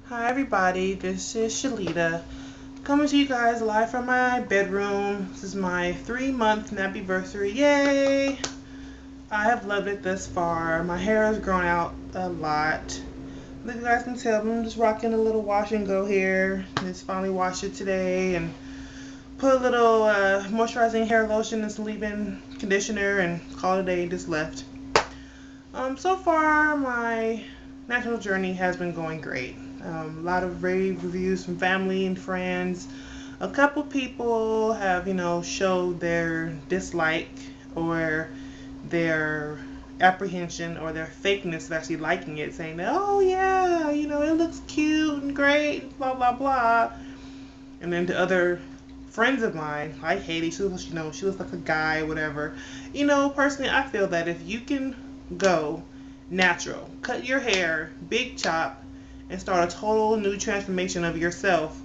Hi everybody, this is Shalita coming to you guys live from my bedroom. This is my 3-month nappyversary. Yay! I have loved it thus far. My hair has grown out a lot. Like you guys can tell, I'm just rocking a little wash and go here. Just finally washed it today and put a little moisturizing hair lotion and some leave-in conditioner and called it a day and just left. So far my natural journey has been going great. A lot of rave reviews from family and friends. A couple people have, showed their dislike or their apprehension or their fakeness of actually liking it, saying that, oh yeah, it looks cute and great, blah blah blah. And then to other friends of mine, like Haiti, she looks like a guy, whatever. Personally, I feel that if you can go natural, cut your hair, big chop, and start a total new transformation of yourself,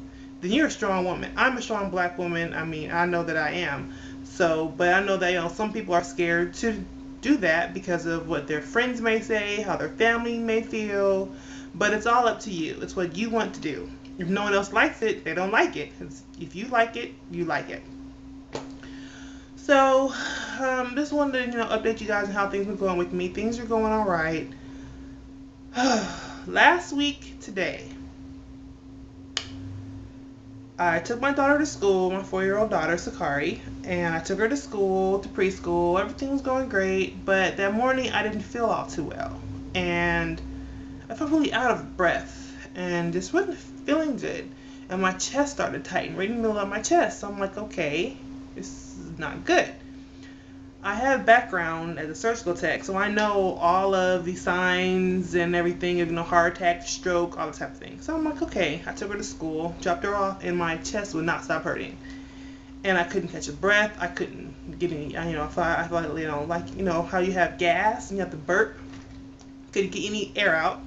then you're a strong woman. I'm a strong black woman. I mean, I know that I am. So, but I know that some people are scared to do that because of what their friends may say, how their family may feel. But it's all up to you. It's what you want to do. If no one else likes it, they don't like it. If you like it, you like it. So, just wanted to update you guys on how things are going with me. Things are going all right. Last week today, I took my daughter to school, my 4-year-old daughter, Sakari, and I took her to school, to preschool. Everything was going great, but that morning I didn't feel all too well. And I felt really out of breath and just wasn't feeling good. And my chest started tightening right in the middle of my chest. So I'm like, okay, this is not good. I have background as a surgical tech, so I know all of the signs and everything of heart attack, stroke, all this type of thing. So I'm like, okay. I took her to school, dropped her off, and my chest would not stop hurting. And I couldn't catch a breath. I couldn't get any, if I felt, like, how you have gas and you have to burp. Couldn't get any air out.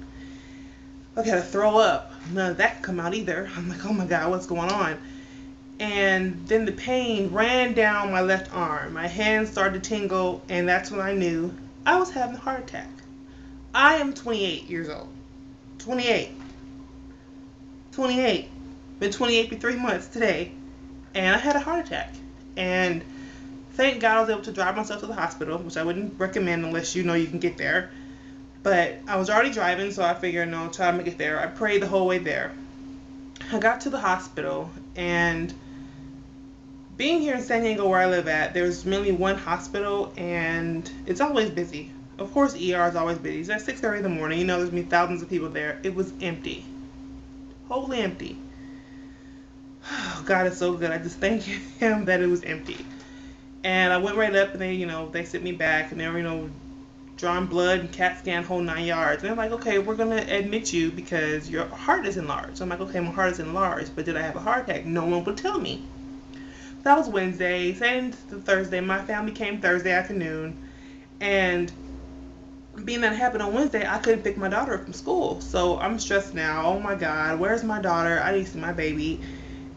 Okay, I had to throw up. None of that could come out either. I'm like, oh my God, what's going on? And then the pain ran down my left arm. My hands started to tingle, and that's when I knew I was having a heart attack. I am 28 years old. 28. 28. Been 28 for 3 months today, and I had a heart attack. And thank God I was able to drive myself to the hospital, which I wouldn't recommend unless you know you can get there. But I was already driving, so I figured, no, try to make it there. I prayed the whole way there. I got to the hospital, and being here in San Diego where I live at, there's mainly one hospital and it's always busy. Of course, ER is always busy. It's at 6:30 in the morning. There's going to be thousands of people there. It was empty. Wholly empty. Oh, God is so good. I just thank him that it was empty. And I went right up and they sent me back and they were, drawing blood and CAT scan whole 9 yards. And they're like, okay, we're going to admit you because your heart is enlarged. So I'm like, okay, my heart is enlarged, but did I have a heart attack? No one would tell me. That was Wednesday. Saying to Thursday, my family came Thursday afternoon, and being that it happened on Wednesday, I couldn't pick my daughter up from school. So I'm stressed now. Oh my God, where's my daughter? I need to see my baby.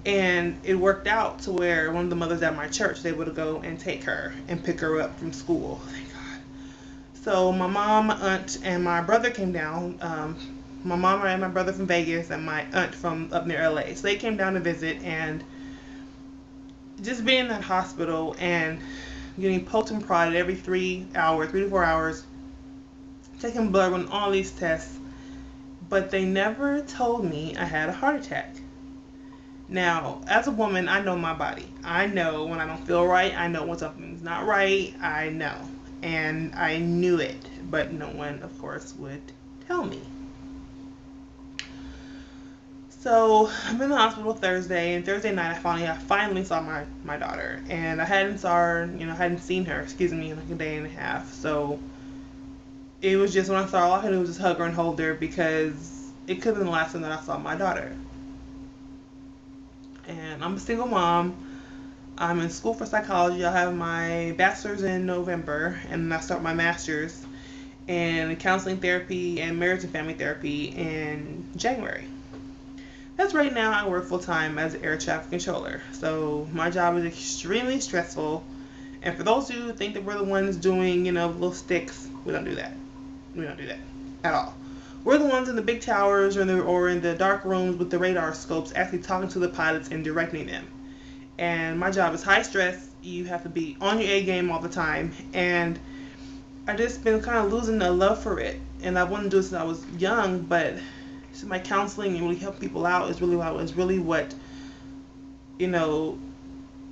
And it worked out to where one of the mothers at my church was able to go and take her and pick her up from school. Thank God. So my mom, my aunt, and my brother came down. My mom and my brother from Vegas, and my aunt from up near LA. So they came down to visit, and just being in that hospital and getting poked and prodded every 3 hours, 3 to 4 hours, taking blood, running all these tests, but they never told me I had a heart attack. Now, as a woman, I know my body. I know when I don't feel right. I know when something's not right. I know. And I knew it, but no one, of course, would tell me. So I'm in the hospital Thursday, and Thursday night I finally saw my daughter, and I hadn't seen her, in like a day and a half. So it was just when I saw her, all I could do was just hug her and hold her because it could have been the last time that I saw my daughter. And I'm a single mom. I'm in school for psychology. I have my bachelor's in November, and I start my master's in counseling therapy and marriage and family therapy in January. As right now, I work full time as an air traffic controller. So my job is extremely stressful. And for those who think that we're the ones doing, little sticks, we don't do that. We don't do that at all. we're the ones in the big towers or in the dark rooms with the radar scopes actually talking to the pilots and directing them. And my job is high stress. You have to be on your A game all the time. And I just been kind of losing the love for it. And I wanted to do it since I was young, but my counseling and really helping people out is really what, you know,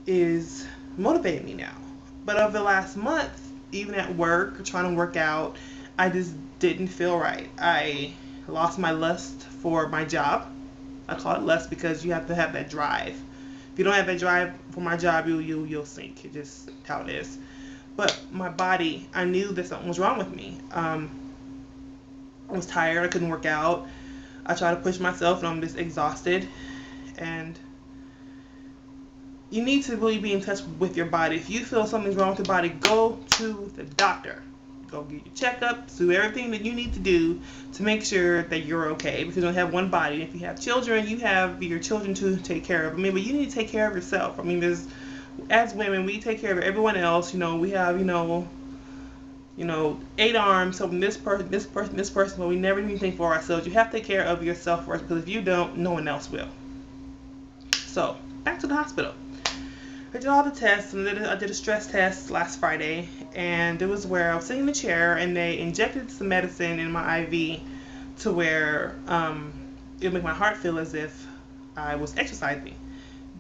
is motivating me now. But over the last month, even at work, trying to work out, I just didn't feel right. I lost my lust for my job. I call it lust because you have to have that drive. If you don't have that drive for my job, you'll sink. It's just how it is. But my body, I knew that something was wrong with me. I was tired. I couldn't work out. I tried to push myself, and I'm just exhausted. And you need to really be in touch with your body. If you feel something's wrong with your body, go to the doctor. Go get your checkups, do everything that you need to do to make sure that you're okay. Because you don't have one body. If you have children, you have your children to take care of. I mean, but you need to take care of yourself. I mean, as women, we take care of everyone else. You know, we have, 8 arms, so this person, but we never do anything for ourselves. You have to take care of yourself first, because if you don't, no one else will. So, back to the hospital. I did all the tests, and I did a stress test last Friday, and it was where I was sitting in the chair, and they injected some medicine in my IV to where it would make my heart feel as if I was exercising.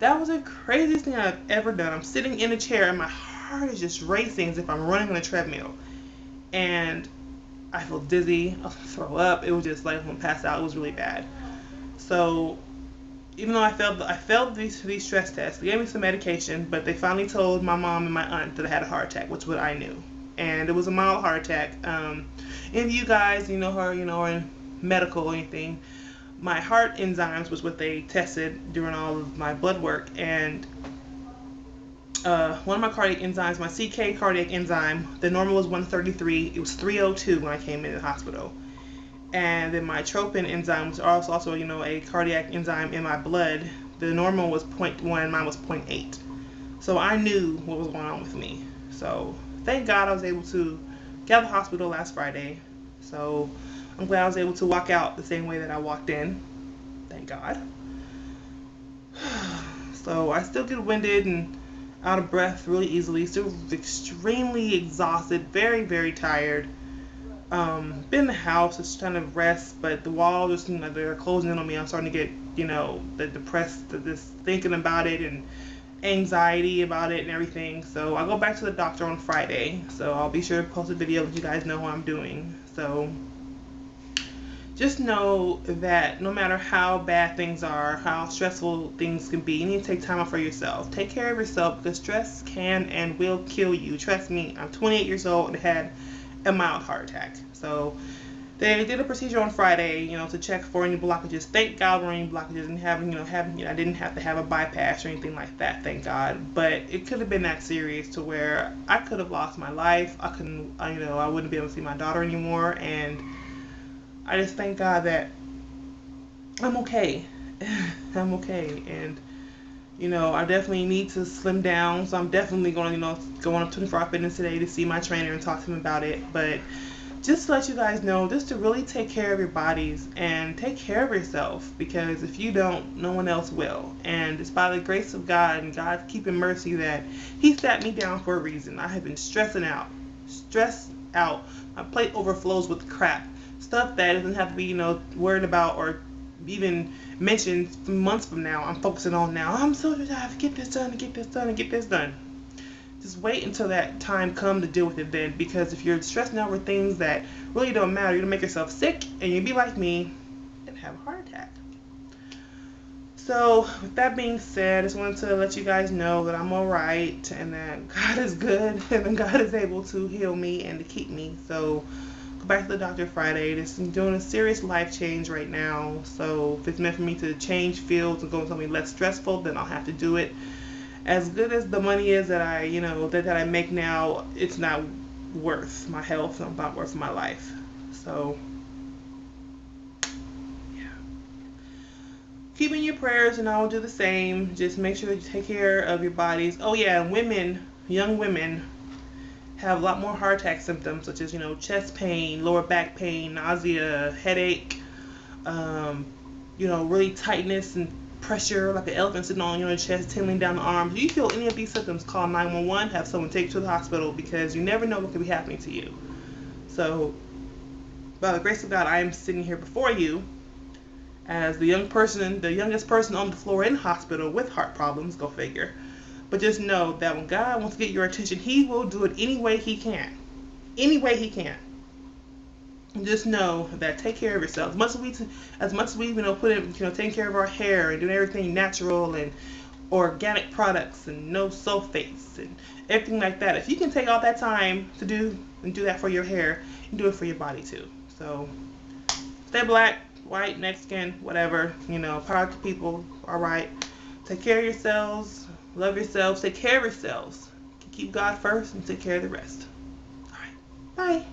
That was the craziest thing I've ever done. I'm sitting in a chair, and my heart is just racing as if I'm running on a treadmill. And I feel dizzy. I'll throw up. It was just like I'm going to pass out. It was really bad. So even though I failed these stress tests, they gave me some medication, but they finally told my mom and my aunt that I had a heart attack, which is what I knew. And it was a mild heart attack. And you guys, you know her, or in medical or anything, my heart enzymes was what they tested during all of my blood work. And one of my cardiac enzymes, my CK cardiac enzyme, the normal was 133. It was 302 when I came into the hospital. And then my tropin enzyme was also a cardiac enzyme in my blood. The normal was 0.1, mine was 0.8. So I knew what was going on with me. So thank God I was able to get out of the hospital last Friday. So I'm glad I was able to walk out the same way that I walked in. Thank God. So I still get winded and out of breath really easily. Still extremely exhausted, very, very tired. Been in the house, just trying to rest, but the walls just they're closing in on me. I'm starting to get the depressed, just thinking about it and anxiety about it and everything. So I'll go back to the doctor on Friday. So I'll be sure to post a video let you guys know how I'm doing. So just know that no matter how bad things are, how stressful things can be, you need to take time out for yourself. Take care of yourself, because stress can and will kill you. Trust me, I'm 28 years old and had a mild heart attack. So they did a procedure on Friday, to check for any blockages. Thank God there were any blockages, and I didn't have to have a bypass or anything like that. Thank God. But it could have been that serious to where I could have lost my life. I wouldn't be able to see my daughter anymore. And I just thank God that I'm okay. I'm okay. And I definitely need to slim down, so I'm definitely going to, go on 24-hour fitness today to see my trainer and talk to him about it. But just to let you guys know, just to really take care of your bodies and take care of yourself, because if you don't, no one else will. And it's by the grace of God and God's keeping mercy that He sat me down for a reason. I have been stressed out. My plate overflows with crap, stuff that doesn't have to be, worried about or even mentioned months from now. I'm focusing on now. I'm so tired to get this done, and get this done, and get this done. Just wait until that time comes to deal with it then, because if you're stressing out over things that really don't matter, you're going to make yourself sick, and you'll be like me and have a heart attack. So with that being said, I just wanted to let you guys know that I'm alright, and that God is good, and that God is able to heal me and to keep me. So back to the doctor Friday. I'm doing a serious life change right now. So if it's meant for me to change fields and go into something less stressful, then I'll have to do it. As good as the money is that I make now, it's not worth my health. It's not worth my life. So yeah. Keep in your prayers, and I will do the same. Just make sure that you take care of your bodies. Oh yeah, women, young women, have a lot more heart attack symptoms, such as, chest pain, lower back pain, nausea, headache, really tightness and pressure, like an elephant sitting on your chest, tingling down the arms. If you feel any of these symptoms, call 911, have someone take you to the hospital, because you never know what could be happening to you. So, by the grace of God, I am sitting here before you as the youngest person on the floor in the hospital with heart problems, go figure. But just know that when God wants to get your attention, He will do it any way He can. Any way He can. And just know that take care of yourself. As much as we put in, taking care of our hair and doing everything natural and organic products and no sulfates and everything like that. If you can take all that time to do that for your hair, you can do it for your body too. So stay black, white, Mexican, whatever. Power to people. All right. Take care of yourselves. Love yourselves. Take care of yourselves. Keep God first and take care of the rest. All right. Bye.